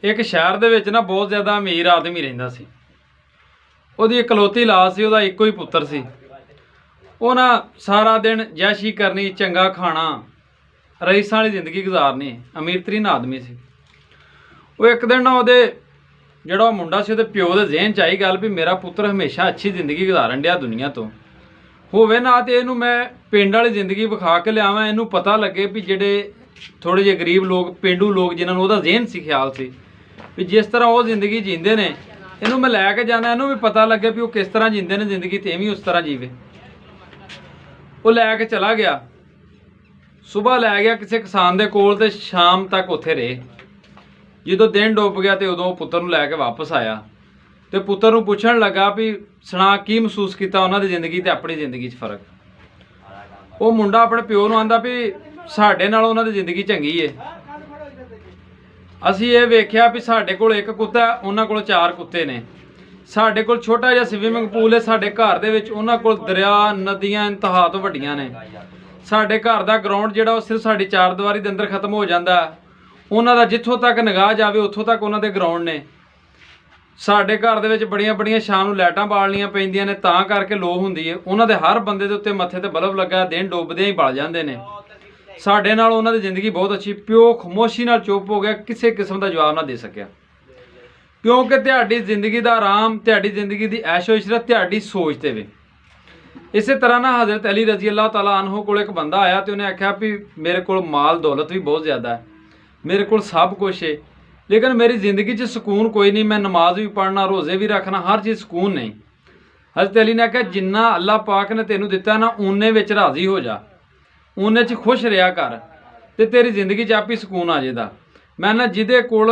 एक शहर दे विच ना बहुत ज़्यादा अमीर आदमी रहिंदा सी। उहदी इकलौती लाश सी, उहदा इक्को ही पुत्तर सी। वो ना सारा दिन जैशी करनी, चंगा खाना, रईसां वाली जिंदगी गुजारनी, अमीर तरीन आदमी सी। वो एक दिन ना उहदे जिहड़ा मुंडा सी, उहदे प्यो दे ज़हन च आई गल भी मेरा पुत्तर हमेशा अच्छी जिंदगी गुजारन डिया दुनिया तो होवे ना, तो इहनूं मैं पिंड वाली जिंदगी विखा के लियावां, इहनूं पता लगे भी जिहड़े थोड़े जे गरीब लोग, पेंडू लोग जिन्हां नूं उहदा ज़हन सी, ख्याल सी भी जिस तरह वो जिंदगी जींदे ने, इहनूं मैं लैके जाना, इहनूं भी पता लगे भी वो किस तरह जींदे ने जिंदगी, ते भी उस तरह जीवे। वो लैके चला गया, सुबह लै गया किसी किसान दे कोल ते शाम तक उत्थे रहे। जदों दिन डुब गया तो उदों पुत्तर नूं लैके वापस आया तो पुत्तर नूं पुछण लगा भी सुना की महसूस किया उन्हां दी जिंदगी ते अपनी जिंदगी च फर्क। वो मुंडा अपने प्यो नूं आंदा भी साडे नालों उन्हां दी जिंदगी चंगी है। असीं ये वेख्या भी साडे कोल एक कुत्ता, उन्हां कोल 4 कुत्ते ने। साडे कोल छोटा जिहा स्विमिंग पूल है, साडे घर दे विच उन्हां कोल दरिया नदियां इंतहा तो वड्डियां ने। साडे घर दा ग्राउंड जिहड़ा वो सिर्फ साडी 4 दीवारी दे अंदर खत्म हो जांदा, उन्हां दा जिੱਥੋਂ तक निगाह जावे उत्थों तक उन्हां दे ग्राउंड ने। साडे घर दे विच बड़ियां बड़ियां शाम नूं लाइटां बालणियां पैंदियां ने, तां करके लो हुंदी है। उन्हां दे हर बंदे दे उत्ते मत्थे ते बल्ब लगा, दिन डुबदे ही बल जांदे ने। साडे नाल उन्हां दी जिंदगी बहुत अच्छी। प्यो खामोशी नाल चुप हो गया, किसी किस्म का जवाब ना दे सकिया, क्योंकि तुहाडी जिंदगी दा आराम, तुहाडी जिंदगी दी ऐशो इशरत तुहाडी सोच ते वे। इस तरह ना हज़रत अली रजी अल्लाह तआला अन्हु कोल एक बंदा आया तो उन्हें आख्या भी मेरे को माल दौलत भी बहुत ज़्यादा है, मेरे को सब कुछ है, लेकिन मेरी जिंदगी च सुकून कोई नहीं। मैं नमाज भी पढ़ना, रोज़े भी रखना, हर चीज़ सुकून नहीं। हज़रत अली ने आख्या जिन्ना अल्लाह पाक ने तेनू दिता ना, उन्ने विच राज़ी हो जा, उन्ने च खुश रहा कर, तो तेरी जिंदगी च आप ही सुकून आ जाएगा। मैं ना जिदे कोल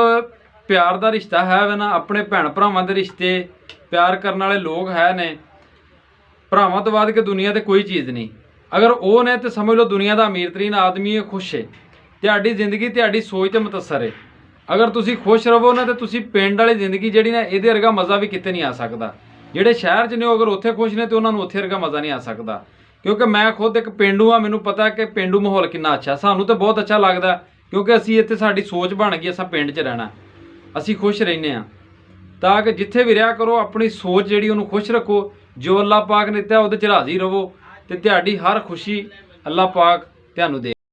प्यार का रिश्ता है वे ना, अपने भैन भरावां दे रिश्ते, प्यार करने वाले लोग है ने, भरावां तो बाद के दुनिया ते कोई चीज़ नहीं। अगर वो ने तो समझ लो दुनिया का अमीर तरीन आदमी है, खुश है। तुहाडी जिंदगी तुहाडी सोच ते मुतसर है। अगर तुसी खुश रहो ना तो तुसी पिंड वाली जिंदगी जिहड़ी ना, इहदे वर्गा मज़ा भी किते नहीं आ सकदा। जिहड़े शहर च ने अगर उत्थे खुश ने तो उन्होंने उत्थे वर्गा मज़ा नहीं आ सकदा, क्योंकि मैं खुद एक पेंडू हाँ, मैनूं पता कि पेंडू माहौल कितना अच्छा। सानूं तो बहुत अच्छा लगता, क्योंकि असीं इत्थे साडी सोच बन गई, असां पिंड च रहना, असीं खुश रहिंदे आ। तां कि जिथे भी रहा करो अपनी सोच जिहड़ी उहनूं खुश रखो, जो अल्लाह पाक ने दित्ता उहदे च राज़ी रवो, ते तुहाडी हर खुशी अल्लाह पाक तुहानूं दे।